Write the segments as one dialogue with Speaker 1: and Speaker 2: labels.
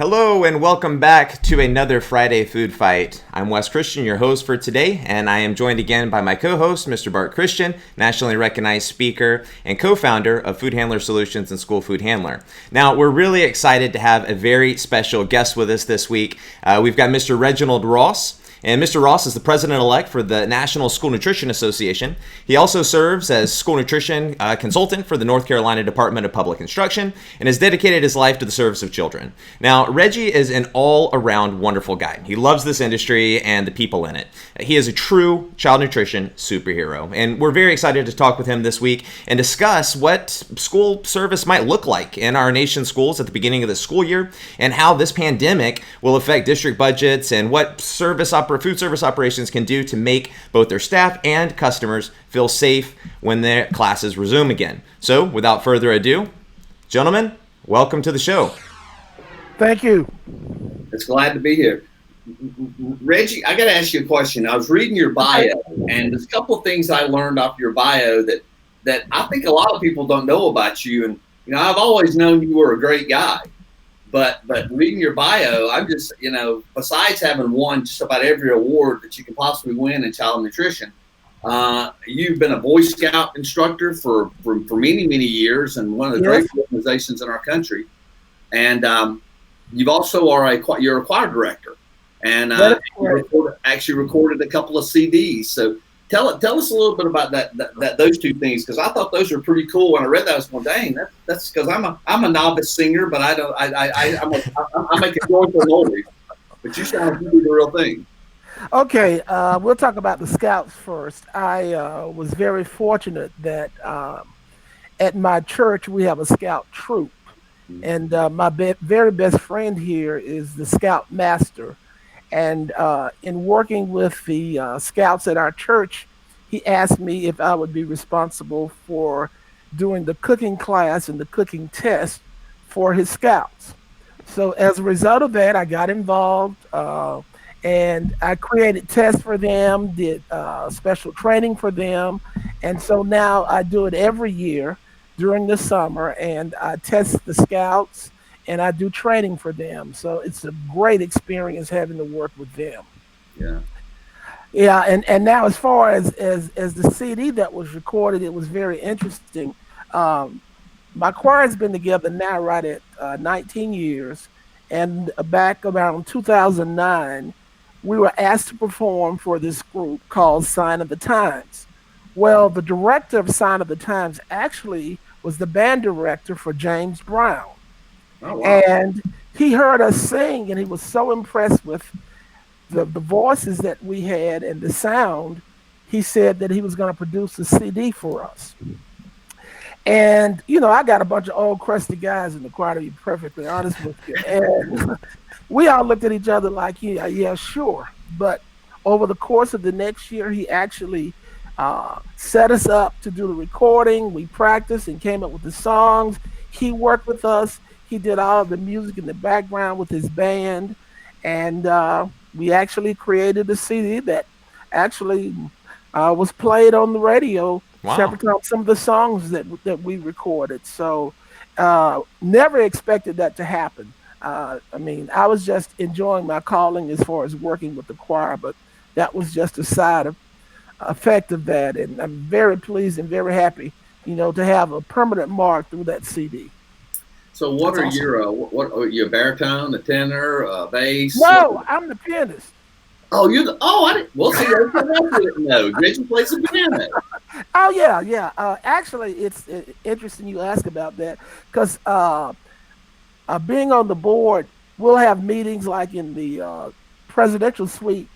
Speaker 1: Hello and welcome back to another Friday Food Fight. I'm Wes Christian, your host for today, and I am joined again by my co-host, Mr. Bart Christian, nationally recognized speaker and co-founder of Food Handler Solutions and School Food Handler. Now, we're really excited to have a very special guest with us this week. We've got Mr. Reginald Ross. And Mr. Ross is the president-elect for the National School Nutrition Association. He also serves as school nutrition consultant for the North Carolina Department of Public Instruction and has dedicated his life to the service of children. Now, Reggie is an all-around wonderful guy. He loves this industry and the people in it. He is a true child nutrition superhero. And we're very excited to talk with him this week and discuss what school service might look like in our nation's schools at the beginning of the school year and how this pandemic will affect district budgets and what food service operations can do to make both their staff and customers feel safe when their classes resume again. So, without further ado, gentlemen, welcome to the show.
Speaker 2: Thank you.
Speaker 3: It's glad to be here. Reggie, I got to ask you a question. I was reading your bio, and there's a couple of things I learned off your bio that I think a lot of people don't know about you. And, I've always known you were a great guy. But reading your bio, I'm just, besides having won just about every award that you can possibly win in child nutrition, you've been a Boy Scout instructor for many, many years and one of the great organizations in our country. And you've also you're a choir director, and you actually recorded a couple of CDs. So tell us a little bit about that those two things, because I thought those were pretty cool. When I read that, I was going, "Dang, that's because I'm a novice singer, but I make a joyful noise." But you sound like you do the real thing.
Speaker 2: Okay, we'll talk about the Scouts first. I was very fortunate that at my church we have a Scout troop, and my very best friend here is the Scout Master. And in working with the Scouts at our church, he asked me if I would be responsible for doing the cooking class and the cooking test for his Scouts. So as a result of that, I got involved and I created tests for them, did special training for them. And so now I do it every year during the summer, and I test the Scouts and I do training for them. So it's a great experience having to work with them. Yeah. And now as far as the CD that was recorded, it was very interesting. My choir has been together now right at 19 years. And back around 2009, we were asked to perform for this group called Sign of the Times. Well, the director of Sign of the Times actually was the band director for James Brown. Oh, wow. And he heard us sing, and he was so impressed with the voices that we had and the sound. He said that he was going to produce a CD for us. And, I got a bunch of old crusty guys in the choir, to be perfectly honest with you. And we all looked at each other like, yeah, sure. But over the course of the next year, he actually set us up to do the recording. We practiced and came up with the songs. He worked with us. He did all of the music in the background with his band, and we actually created a CD that actually was played on the radio. Wow. Shepherding out some of the songs that we recorded. So never expected that to happen. I was just enjoying my calling as far as working with the choir, but that was just a side effect of that, and I'm very pleased and very happy, to have a permanent mark through that CD.
Speaker 3: So what are you a baritone, a tenor, a bass?
Speaker 2: No, I'm the pianist.
Speaker 3: Oh, I didn't. Well, see, that's what I didn't know. Reggie plays the piano.
Speaker 2: Oh yeah. Actually, it's interesting you ask about that, because being on the board, we'll have meetings like in the presidential suite,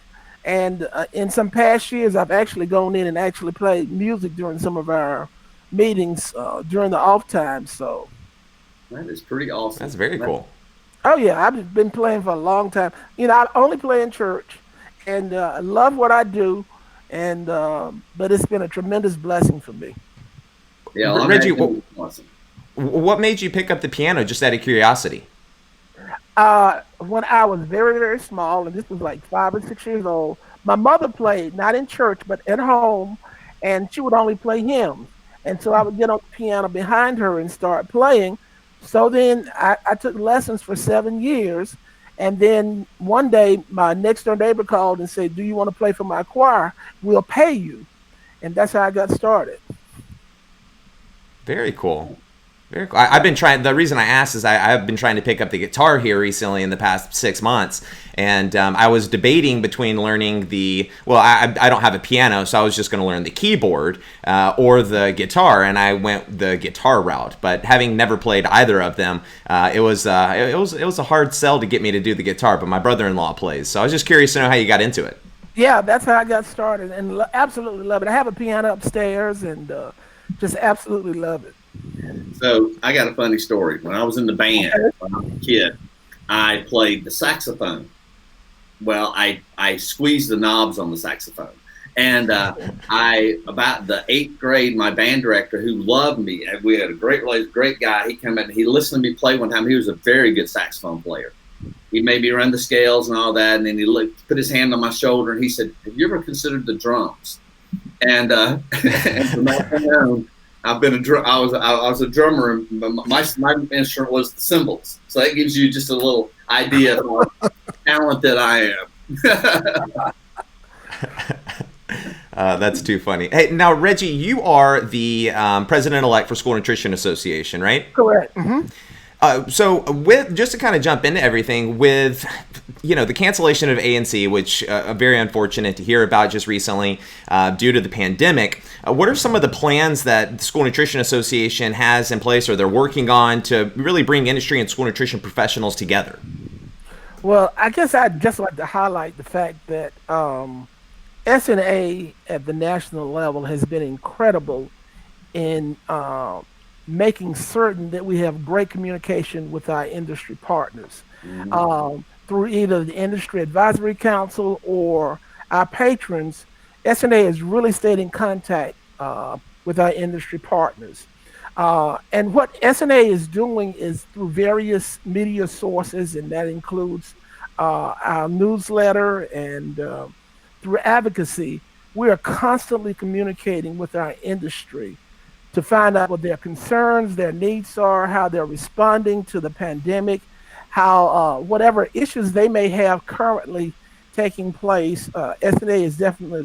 Speaker 2: and in some past years, I've actually gone in and actually played music during some of our meetings during the off time. So.
Speaker 3: That is pretty awesome.
Speaker 1: That's very cool.
Speaker 2: Oh, yeah. I've been playing for a long time. I only play in church, and I love what I do, and but it's been a tremendous blessing for me.
Speaker 1: Yeah, Reggie, what made you pick up the piano, just out of curiosity?
Speaker 2: When I was very, very small, and this was like 5 or 6 years old, my mother played, not in church, but at home, and she would only play hymns. And so I would get on the piano behind her and start playing. So then I took lessons for 7 years. And then one day, my next door neighbor called and said, "Do you want to play for my choir? We'll pay you." And that's how I got started.
Speaker 1: Very cool. Very cool. I've been trying. The reason I asked is I've been trying to pick up the guitar here recently in the past 6 months, and I was debating between learning the. Well, I don't have a piano, so I was just going to learn the keyboard or the guitar, and I went the guitar route. But having never played either of them, it was a hard sell to get me to do the guitar. But my brother-in-law plays, so I was just curious to know how you got into it.
Speaker 2: Yeah, that's how I got started, and absolutely love it. I have a piano upstairs, and just absolutely love it.
Speaker 3: So I got a funny story. When I was in the band,
Speaker 2: Okay.
Speaker 3: when I was a kid, I played the saxophone. Well, I squeezed the knobs on the saxophone. And about the eighth grade, my band director, who loved me, and we had a great guy. He came in and he listened to me play one time. He was a very good saxophone player. He made me run the scales and all that. And then he put his hand on my shoulder and he said, "Have you ever considered the drums?" And, and from that point on, I've been I was a drummer, and my instrument was the cymbals. So that gives you just a little idea of how talented I am.
Speaker 1: That's too funny. Hey, now Reggie, you are the president-elect for School Nutrition Association, right?
Speaker 2: Correct. Hmm.
Speaker 1: So, with just to kind of jump into everything, with the cancellation of ANC, which very unfortunate to hear about just recently due to the pandemic. What are some of the plans that the School Nutrition Association has in place, or they're working on to really bring industry and school nutrition professionals together?
Speaker 2: Well, I guess I'd just like to highlight the fact that SNA at the national level has been incredible in making certain that we have great communication with our industry partners through either the Industry Advisory Council or our patrons. SNA has really stayed in contact with our industry partners. And what SNA is doing is through various media sources, and that includes our newsletter and through advocacy, we are constantly communicating with our industry to find out what their concerns, their needs are, how they're responding to the pandemic, how whatever issues they may have currently taking place. SNA is definitely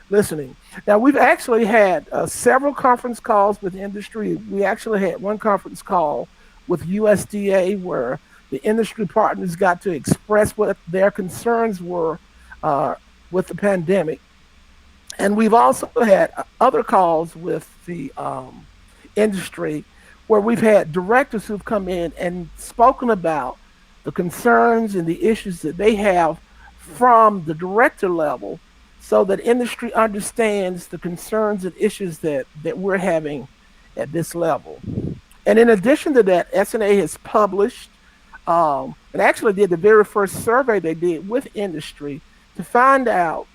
Speaker 2: listening. Now, we've actually had several conference calls with industry. We actually had one conference call with USDA where the industry partners got to express what their concerns were with the pandemic. And we've also had other calls with the industry where we've had directors who've come in and spoken about the concerns and the issues that they have from the director level so that industry understands the concerns and issues that we're having at this level. And in addition to that, SNA has published and actually did the very first survey they did with industry to find out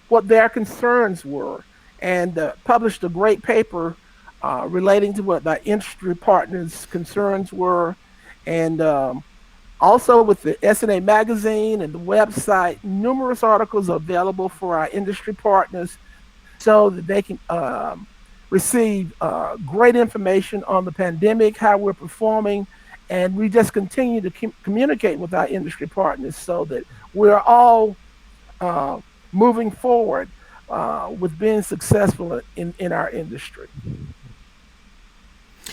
Speaker 2: what their concerns were and published a great paper relating to what the industry partners' concerns were. And also with the SNA magazine and the website, numerous articles are available for our industry partners so that they can receive great information on the pandemic, how we're performing, and we just continue to communicate with our industry partners so that we're all moving forward with being successful in our industry.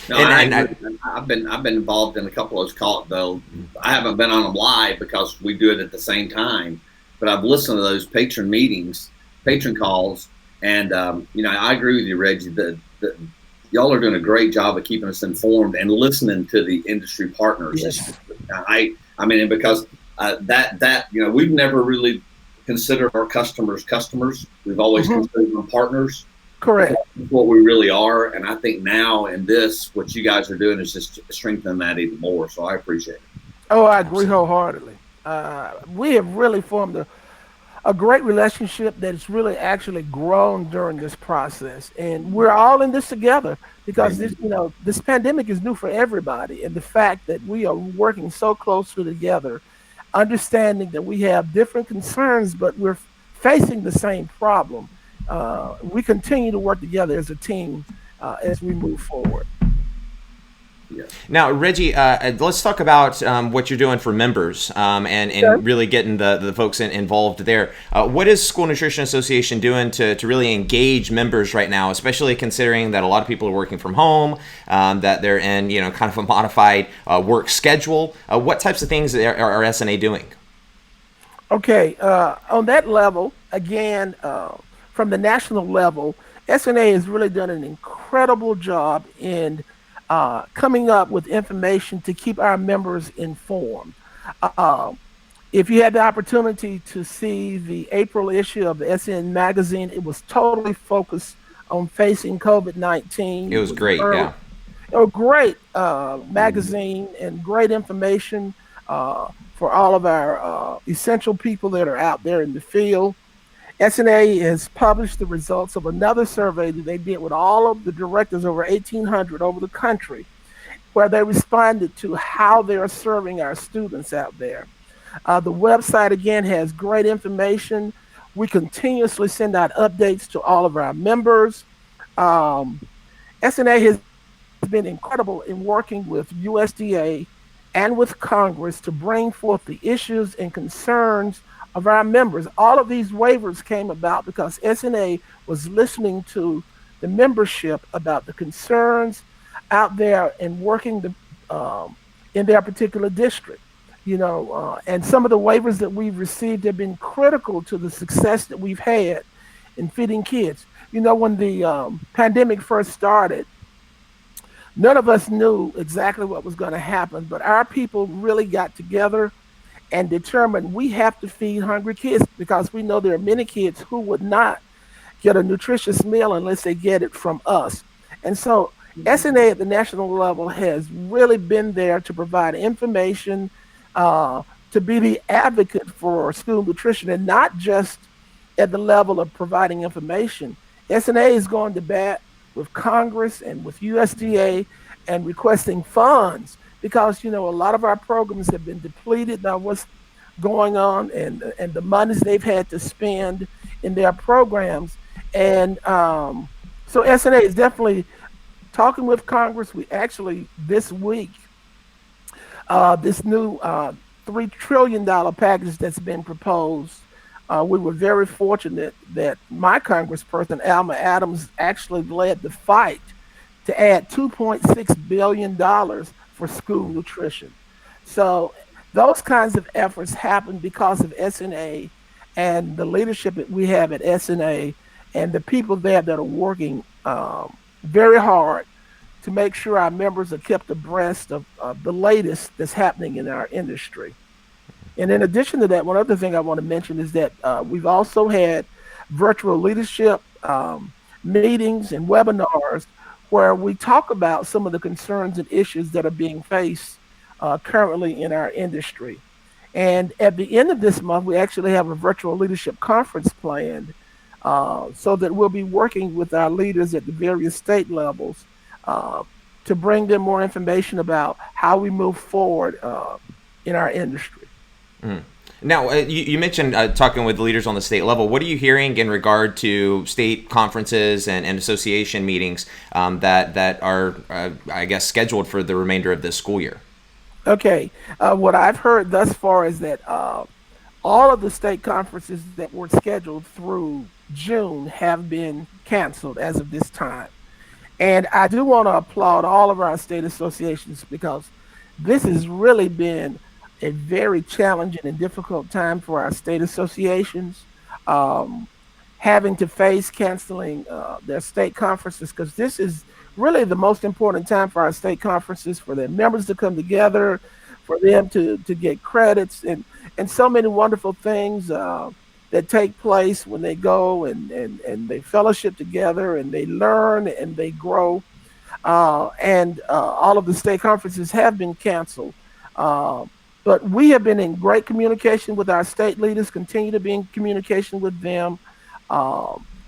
Speaker 3: No,
Speaker 1: And
Speaker 3: I've been involved in a couple of those calls, though. I haven't been on them live because we do it at the same time. But I've listened to those patron meetings, patron calls, and I agree with you, Reggie. That y'all are doing a great job of keeping us informed and listening to the industry partners.
Speaker 2: Yes.
Speaker 3: I mean, because we've never really considered our customers. We've always considered them partners.
Speaker 2: Correct.
Speaker 3: That's what we really are, and I think now in this, what you guys are doing is just strengthening that even more. So I appreciate it.
Speaker 2: Oh, I agree wholeheartedly. We have really formed a great relationship that's really actually grown during this process, and we're all in this together because this pandemic is new for everybody, and the fact that we are working so closely together, understanding that we have different concerns, but we're facing the same problem. We continue to work together as a team as we move forward.
Speaker 3: Yeah.
Speaker 1: Now, Reggie, let's talk about what you're doing for members and
Speaker 2: Okay.
Speaker 1: really getting the folks involved there. What is School Nutrition Association doing to really engage members right now, especially considering that a lot of people are working from home, that they're in kind of a modified work schedule? What types of things are SNA doing?
Speaker 2: Okay, on that level, again, from the national level, SNA has really done an incredible job in coming up with information to keep our members informed. Uh, if you had the opportunity to see the April issue of the SN magazine, it was totally focused on facing COVID
Speaker 1: It
Speaker 2: 19. It
Speaker 1: was
Speaker 2: was
Speaker 1: great,
Speaker 2: very
Speaker 1: yeah.
Speaker 2: a great magazine and great information for all of our essential people that are out there in the field. SNA has published the results of another survey that they did with all of the directors, over 1,800 over the country, where they responded to how they are serving our students out there. The website, again, has great information. We continuously send out updates to all of our members. Um, SNA has been incredible in working with USDA and with Congress to bring forth the issues and concerns of our members. All of these waivers came about because SNA was listening to the membership about the concerns out there and working in their particular district. And some of the waivers that we've received have been critical to the success that we've had in feeding kids. When the pandemic first started, none of us knew exactly what was going to happen, but our people really got together and determined we have to feed hungry kids because we know there are many kids who would not get a nutritious meal unless they get it from us. And so SNA at the national level has really been there to provide information, uh, to be the advocate for school nutrition, and not just at the level of providing information. SNA is going to bat with Congress and with USDA and requesting funds because a lot of our programs have been depleted. Now what's going on and the monies they've had to spend in their programs. And so SNA is definitely talking with Congress. We actually this week this new $3 trillion package that's been proposed. We were very fortunate that my congressperson, Alma Adams, actually led the fight to add $2.6 billion for school nutrition. So those kinds of efforts happen because of SNA and the leadership that we have at SNA and the people there that are working very hard to make sure our members are kept abreast of the latest that's happening in our industry. And in addition to that, one other thing I want to mention is that we've also had virtual leadership meetings and webinars where we talk about some of the concerns and issues that are being faced currently in our industry. And at the end of this month, we actually have a virtual leadership conference planned so that we'll be working with our leaders at the various state levels uh, to bring them more information about how we move forward in our industry.
Speaker 1: Mm. Now, you mentioned talking with leaders on the state level. What are you hearing in regard to state conferences and association meetings that are, I guess, scheduled for the remainder of this school year?
Speaker 2: Okay, what I've heard thus far is that all of the state conferences that were scheduled through June have been canceled as of this time. And I do want to applaud all of our state associations because this has really been a very challenging and difficult time for our state associations, um, having to face canceling their state conferences because this is really the most important time for our state conferences for their members to come together, for them to get credits and so many wonderful things that take place when they go and they fellowship together and they learn and they grow. And all of the state conferences have been canceled. Uh, but we have been in great communication with our state leaders, continue to be in communication with them.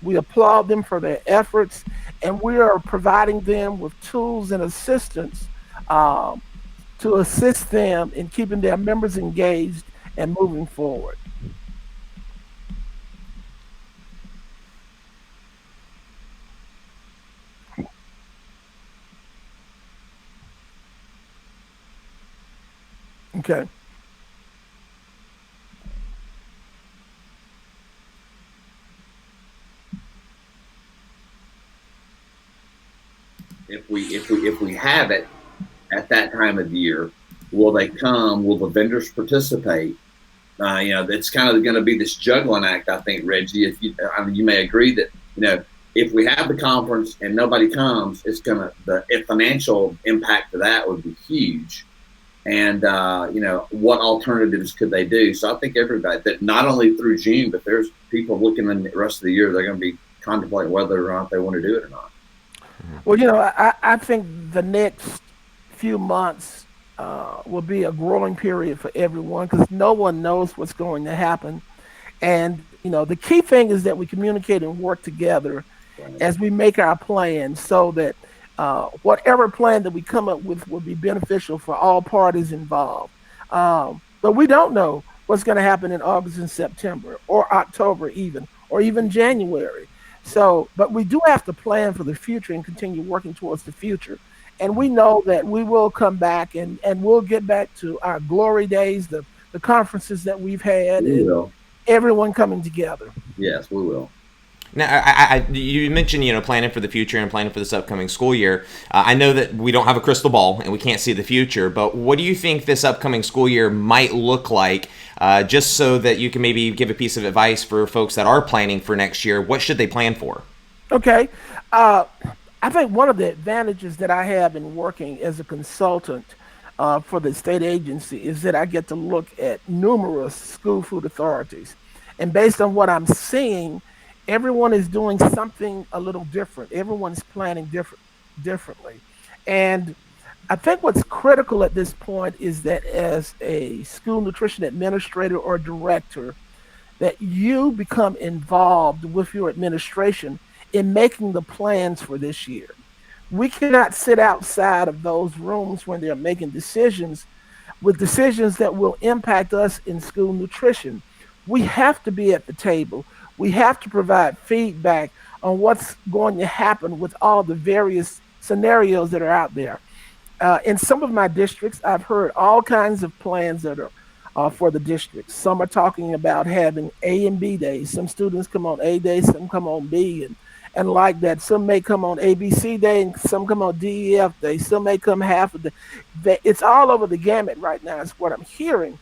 Speaker 2: We applaud them for their efforts, and we are providing them with tools and assistance um, to assist them in keeping their members engaged and moving forward. Okay.
Speaker 3: If we have it at that time of year, will they come? Will the vendors participate? It's kind of going to be this juggling act, I think, Reggie. If you, I mean, you may agree that if we have the conference and nobody comes, it's going to the financial impact of that would be huge. And what alternatives could they do? So I think everybody that not only through June, but there's people looking in the rest of the year. They're going to be contemplating whether or not they want to do it or not.
Speaker 2: Well, I think the next few months will be a growing period for everyone because no one knows what's going to happen. And, the key thing is that we communicate and work together
Speaker 3: Right.
Speaker 2: as we make our plan so that whatever plan that we come up with will be beneficial for all parties involved. But we don't know what's going to happen in August and September or October even, or even January. So, but we do have to plan for the future and continue working towards the future. And we know that we will come back and we'll get back to our glory days, the conferences that we've had,
Speaker 3: We
Speaker 2: and
Speaker 3: will.
Speaker 2: everyone coming together.
Speaker 3: Yes, we will.
Speaker 1: Now, you mentioned planning for the future and planning for this upcoming school year. I know that we don't have a crystal ball and we can't see the future, but what do you think this upcoming school year might look like? Just so that you can maybe give a piece of advice for folks that are planning for next year. What should they plan for?
Speaker 2: Okay. I think one of the advantages that I have in working as a consultant for the state agency is that I get to look at numerous school food authorities. And based on what I'm seeing, everyone is doing something a little different. Everyone's planning differently. And I think what's critical at this point is that as a school nutrition administrator or director, that you become involved with your administration in making the plans for this year. We cannot sit outside of those rooms when they're making decisions with decisions that will impact us in school nutrition. We have to be at the table. We have to provide feedback on what's going to happen with all the various scenarios that are out there. In some of my districts, I've heard all kinds of plans that are for the districts. Some are talking about having A and B days. Some students come on A days, some come on B, and like that. Some may come on ABC day, and some come on DEF day. Some may come half of the. It's all over the gamut right now. Is what I'm hearing.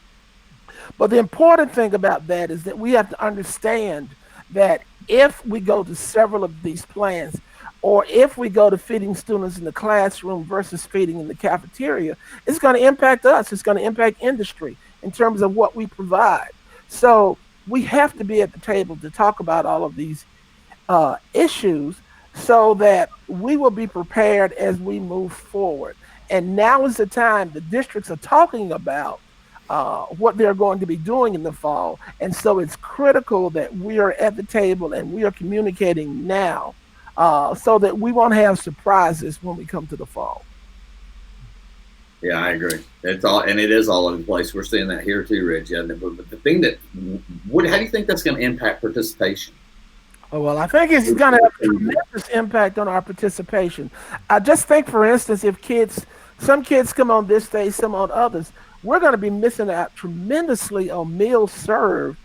Speaker 2: But the important thing about that is that we have to understand that if we go to several of these plans, or if we go to feeding students in the classroom versus feeding in the cafeteria, it's going to impact us. It's going to impact industry in terms of what we provide. So we have to be at the table to talk about all of these issues so that we will be prepared as we move forward. And now is the time the districts are talking about what they're going to be doing in the fall. And so it's critical that we are at the table and we are communicating now so that we won't have surprises when we come to the fall.
Speaker 3: Yeah, I agree. It's all, and it is all over the place. We're seeing that here too, Reggie. But the thing that, how do you think that's going to impact participation?
Speaker 2: Oh, well, I think it's going to have a tremendous impact on our participation. I just think, for instance, if some kids come on this day, some on others, we're going to be missing out tremendously on meals served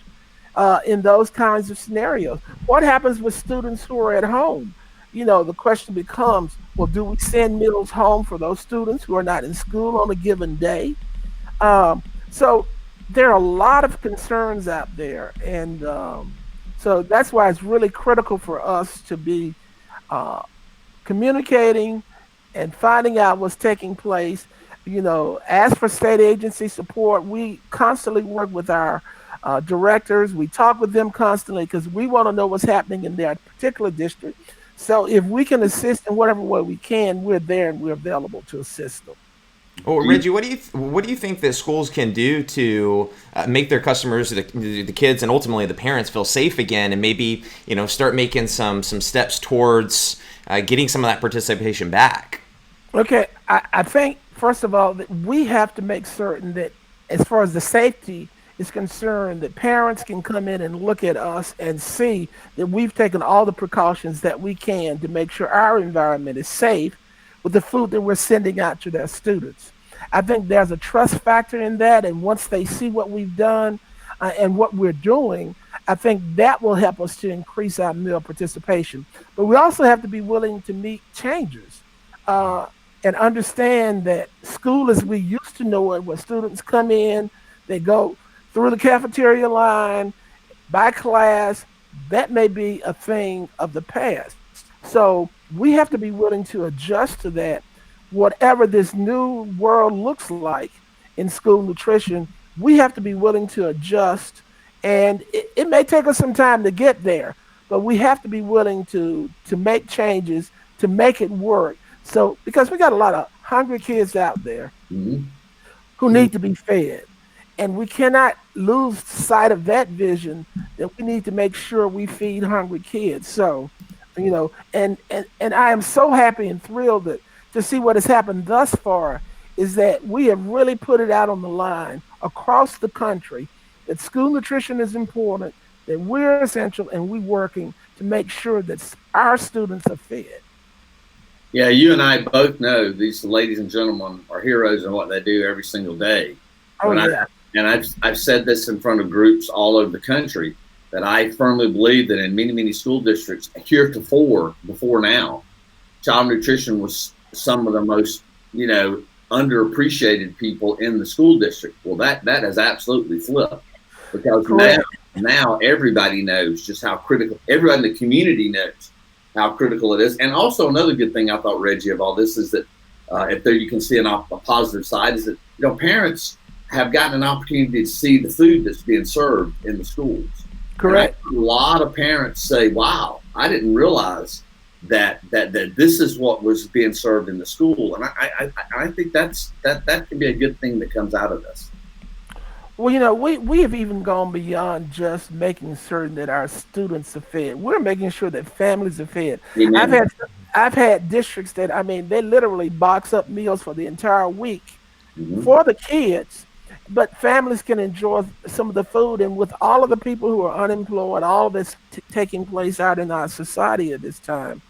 Speaker 2: in those kinds of scenarios. What happens with students who are at home? The question becomes, well, do we send meals home for those students who are not in school on a given day? So there are a lot of concerns out there. And so that's why it's really critical for us to be communicating and finding out what's taking place. As for state agency support, we constantly work with our directors. We talk with them constantly because we want to know what's happening in their particular district. So if we can assist in whatever way we can, we're there and we're available to assist them.
Speaker 1: Well, Reggie, what do you think that schools can do to make their customers, the kids, and ultimately the parents feel safe again, and maybe start making some steps towards getting some of that participation back?
Speaker 2: Okay, I think first of all that we have to make certain that as far as the safety is concerned, that parents can come in and look at us and see that we've taken all the precautions that we can to make sure our environment is safe with the food that we're sending out to their students. I think there's a trust factor in that. And once they see what we've done and what we're doing, I think that will help us to increase our meal participation. But we also have to be willing to meet changes uh, and understand that school as we used to know it, where students come in, they go through the cafeteria line, by class, that may be a thing of the past. So we have to be willing to adjust to that. Whatever this new world looks like in school nutrition, we have to be willing to adjust. And it may take us some time to get there, but we have to be willing to make changes to make it work. So because we got a lot of hungry kids out there
Speaker 3: Mhm.
Speaker 2: who need to be fed. And we cannot lose sight of that vision that we need to make sure we feed hungry kids. So, and I am so happy and thrilled to see what has happened thus far is that we have really put it out on the line across the country that school nutrition is important, that we're essential, and we're working to make sure that our students are fed.
Speaker 3: Yeah, you and I both know these ladies and gentlemen are heroes in what they do every single day.
Speaker 2: Oh
Speaker 3: When I
Speaker 2: yeah,
Speaker 3: and I've said this in front of groups all over the country that I firmly believe that in many school districts heretofore before now, child nutrition was some of the most underappreciated people in the school district. Well, that has absolutely flipped because
Speaker 2: correct.
Speaker 3: now everybody knows just how critical. Everybody in the community knows how critical it is. And also another good thing I thought, Reggie, of all this is that if there you can see a positive side is that parents have gotten an opportunity to see the food that's being served in the schools.
Speaker 2: Correct.
Speaker 3: A lot of parents say, "Wow, I didn't realize that this is what was being served in the school," and I think that can be a good thing that comes out of this.
Speaker 2: Well, we have even gone beyond just making certain that our students are fed. We're making sure that families are fed. I've
Speaker 3: Amen.
Speaker 2: had I've had districts that I mean they literally box up meals for the entire week
Speaker 3: Hmm.
Speaker 2: for the kids, but families can enjoy some of the food. And with all of the people who are unemployed, all of this taking place out in our society at this time,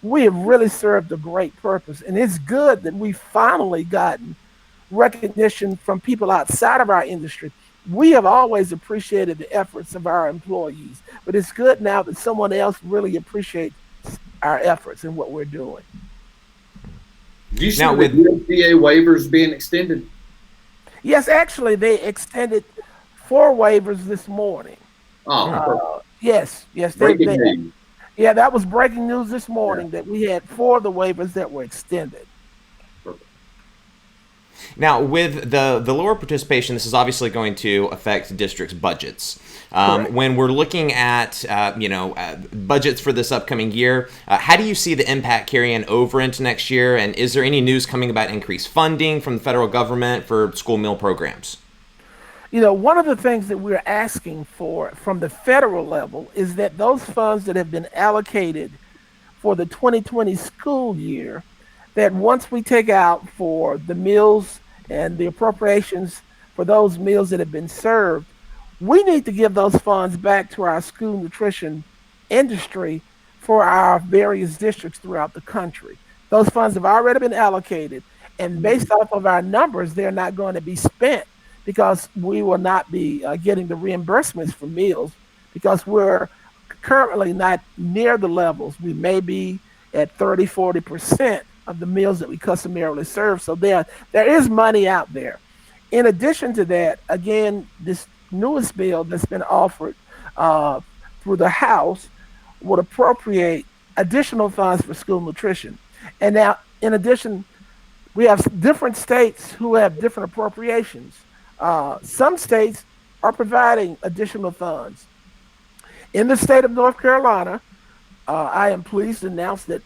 Speaker 2: we have really served a great purpose. And it's good that we've finally gotten recognition from people outside of our industry. We have always appreciated the efforts of our employees, but it's good now that someone else really appreciates our efforts and what we're doing.
Speaker 3: Do you see
Speaker 1: Now,
Speaker 3: the
Speaker 1: with
Speaker 3: USDA waivers being extended?
Speaker 2: Yes, actually, they extended 4 waivers this morning.
Speaker 3: Oh,
Speaker 1: hmm.
Speaker 2: Yes,
Speaker 3: breaking news.
Speaker 2: yeah, that was breaking news this
Speaker 3: Yeah.
Speaker 2: morning that we had 4 of the waivers that were extended.
Speaker 1: Now, with the lower participation, this is obviously going to affect districts' budgets.
Speaker 2: Correct.
Speaker 1: When we're looking at budgets for this upcoming year, how do you see the impact carrying over into next year? And is there any news coming about increased funding from the federal government for school meal programs?
Speaker 2: One of the things that we're asking for from the federal level is that those funds that have been allocated for the 2020 school year, that once we take out for the meals and the appropriations for those meals that have been served, we need to give those funds back to our school nutrition industry for our various districts throughout the country. Those funds have already been allocated, and based off of our numbers, they're not going to be spent because we will not be getting the reimbursements for meals because we're currently not near the levels. We may be at 30, 40% of the meals that we customarily serve. So there is money out there. In addition to that, again, this newest bill that's been offered uh, through the House would appropriate additional funds for school nutrition. And now, in addition, we have different states who have different appropriations. Some states are providing additional funds. In the state of North Carolina, I am pleased to announce that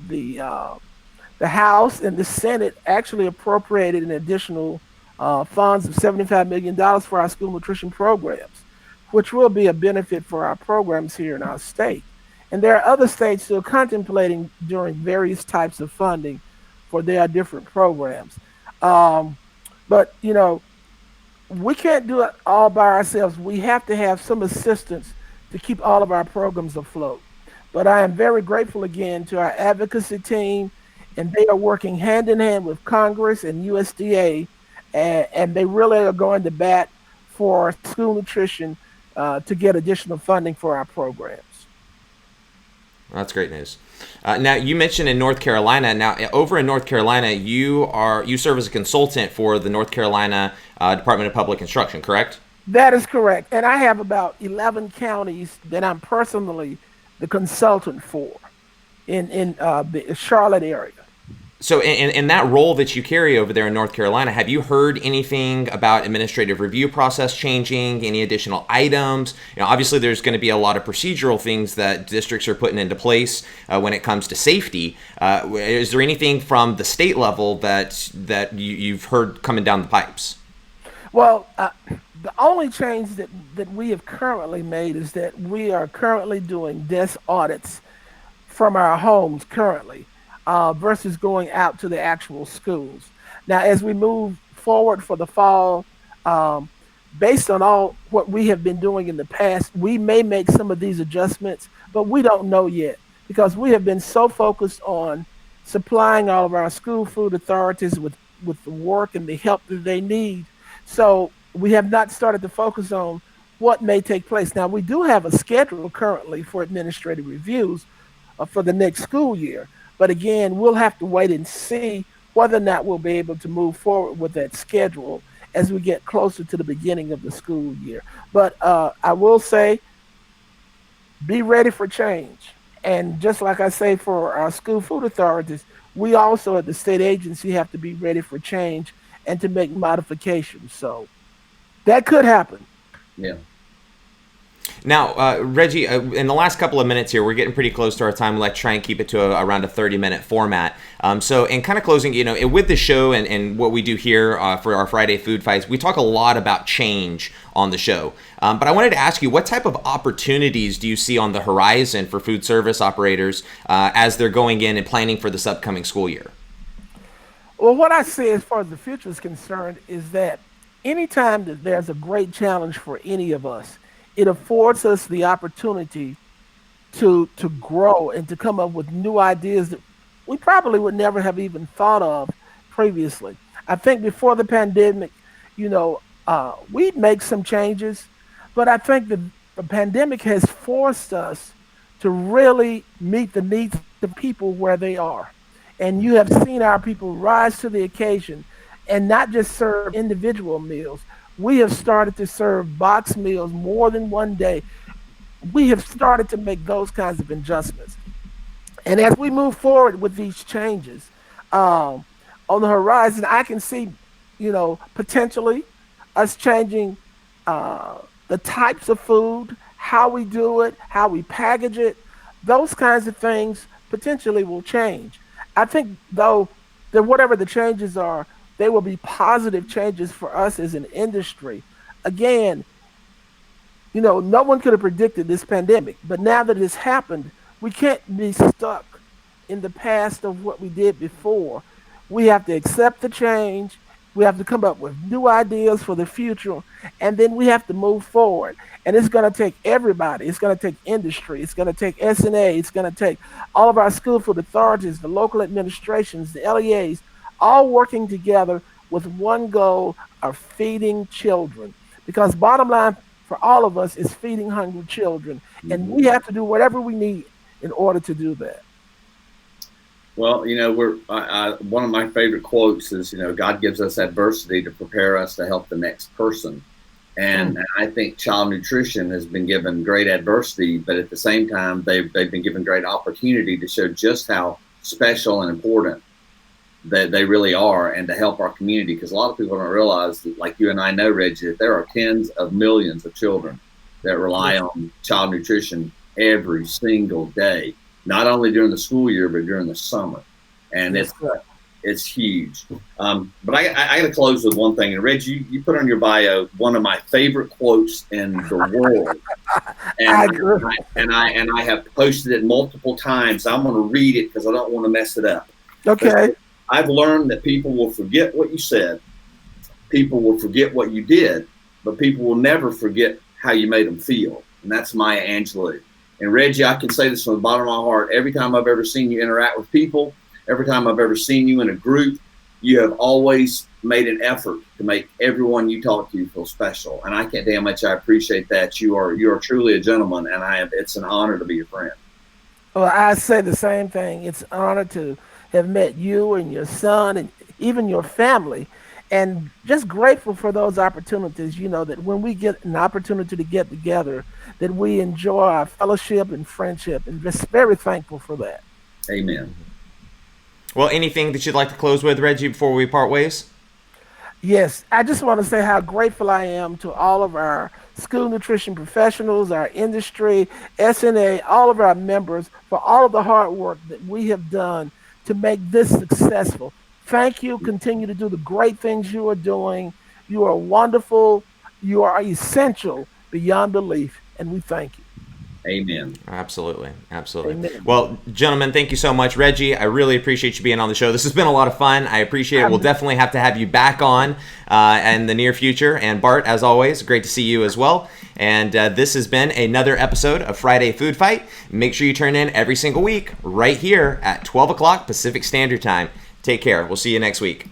Speaker 2: the House and the Senate actually appropriated an additional funds of $75 million for our school nutrition programs, which will be a benefit for our programs here in our state. And there are other states still contemplating doing various types of funding for their different programs. Um, but we can't do it all by ourselves. We have to have some assistance to keep all of our programs afloat. But I am very grateful again to our advocacy team and they are working hand in hand with Congress and USDA, and they really are going to bat for school nutrition to get additional funding for our programs.
Speaker 1: That's great news. Now you mentioned in North Carolina. Now over in North Carolina, you serve as a consultant for the North Carolina Department of Public Instruction, correct?
Speaker 2: That is correct. And I have about 11 counties that I'm personally the consultant for in the Charlotte area.
Speaker 1: So in that role that you carry over there in North Carolina, have you heard anything about administrative review process changing, any additional items? Obviously there's going to be a lot of procedural things that districts are putting into place when it comes to safety. Is there anything from the state level that you've heard coming down the pipes?
Speaker 2: Well, the only change that we have currently made is that we are currently doing desk audits from our homes currently versus going out to the actual schools. Now, as we move forward for the fall, um, based on all what we have been doing in the past, we may make some of these adjustments, but we don't know yet because we have been so focused on supplying all of our school food authorities with the work and the help that they need. So we have not started to focus on what may take place. Now, we do have a schedule currently for administrative reviews for the next school year. But again, we'll have to wait and see whether or not we'll be able to move forward with that schedule as we get closer to the beginning of the school year. But I will say, be ready for change. And just like I say for our school food authorities, we also at the state agency have to be ready for change and to make modifications. So that could happen.
Speaker 3: Yeah.
Speaker 1: Now, Reggie, in the last couple of minutes here, we're getting pretty close to our time. We like to try and keep it to around a 30-minute format. So in kind of closing, with the show and what we do here for our Friday Food Fights, we talk a lot about change on the show. But I wanted to ask you, what type of opportunities do you see on the horizon for food service operators as they're going in and planning for this upcoming school year?
Speaker 2: Well, what I see as far as the future is concerned is that anytime that there's a great challenge for any of us, it affords us the opportunity to grow and to come up with new ideas that we probably would never have even thought of previously. I think before the pandemic, we'd make some changes, but I think the pandemic has forced us to really meet the needs of people where they are. And you have seen our people rise to the occasion and not just serve individual meals. We have started to serve box meals more than one day. We have started to make those kinds of adjustments. And as we move forward with these changes, on the horizon, I can see, potentially us changing the types of food, how we do it, how we package it. Those kinds of things potentially will change. I think, though, that whatever the changes are, they will be positive changes for us as an industry. Again, no one could have predicted this pandemic, but now that it's happened, we can't be stuck in the past of what we did before. We have to accept the change. We have to come up with new ideas for the future, and then we have to move forward. And it's going to take everybody. It's going to take industry. It's going to take SNA. It's going to take all of our school food authorities, the local administrations, the LEAs, all working together with one goal of feeding children. Because bottom line for all of us is feeding hungry children. And we have to do whatever we need in order to do that.
Speaker 3: Well, one of my favorite quotes is, God gives us adversity to prepare us to help the next person. And I think child nutrition has been given great adversity, but at the same time, they've been given great opportunity to show just how special and important that they really are and to help our community. Because a lot of people don't realize that, like you and I know, Reggie, that there are tens of millions of children that rely on child nutrition every single day, not only during the school year, but during the summer. And it's huge. But I got to close with one thing. And Reggie, you put on your bio one of my favorite quotes in the world. And I have posted it multiple times. I'm going to read it because I don't want to mess it up.
Speaker 2: Okay.
Speaker 3: I've learned that people will forget what you said. People will forget what you did, but people will never forget how you made them feel. And that's Maya Angelou. And Reggie, I can say this from the bottom of my heart. Every time I've ever seen you interact with people, every time I've ever seen you in a group, you have always made an effort to make everyone you talk to feel special. And I can't damn much I appreciate that. You are truly a gentleman, and it's an honor to be your friend.
Speaker 2: Well, I say the same thing. It's an honor to have met you and your son and even your family. And just grateful for those opportunities, that when we get an opportunity to get together, that we enjoy our fellowship and friendship, and just very thankful for that.
Speaker 3: Amen.
Speaker 1: Well, anything that you'd like to close with, Reggie, before we part ways?
Speaker 2: Yes, I just want to say how grateful I am to all of our school nutrition professionals, our industry, SNA, all of our members for all of the hard work that we have done to make this successful. Thank you. Continue to do the great things you are doing. You are wonderful. You are essential beyond belief, and we thank you.
Speaker 3: Amen.
Speaker 1: Absolutely. Absolutely.
Speaker 2: Amen.
Speaker 1: Well, gentlemen, thank you so much. Reggie, I really appreciate you being on the show. This has been a lot of fun. I appreciate it. We'll definitely have to have you back on in the near future. And Bart, as always, great to see you as well. And this has been another episode of Friday Food Fight. Make sure you turn in every single week right here at 12 o'clock Pacific Standard Time. Take care. We'll see you next week.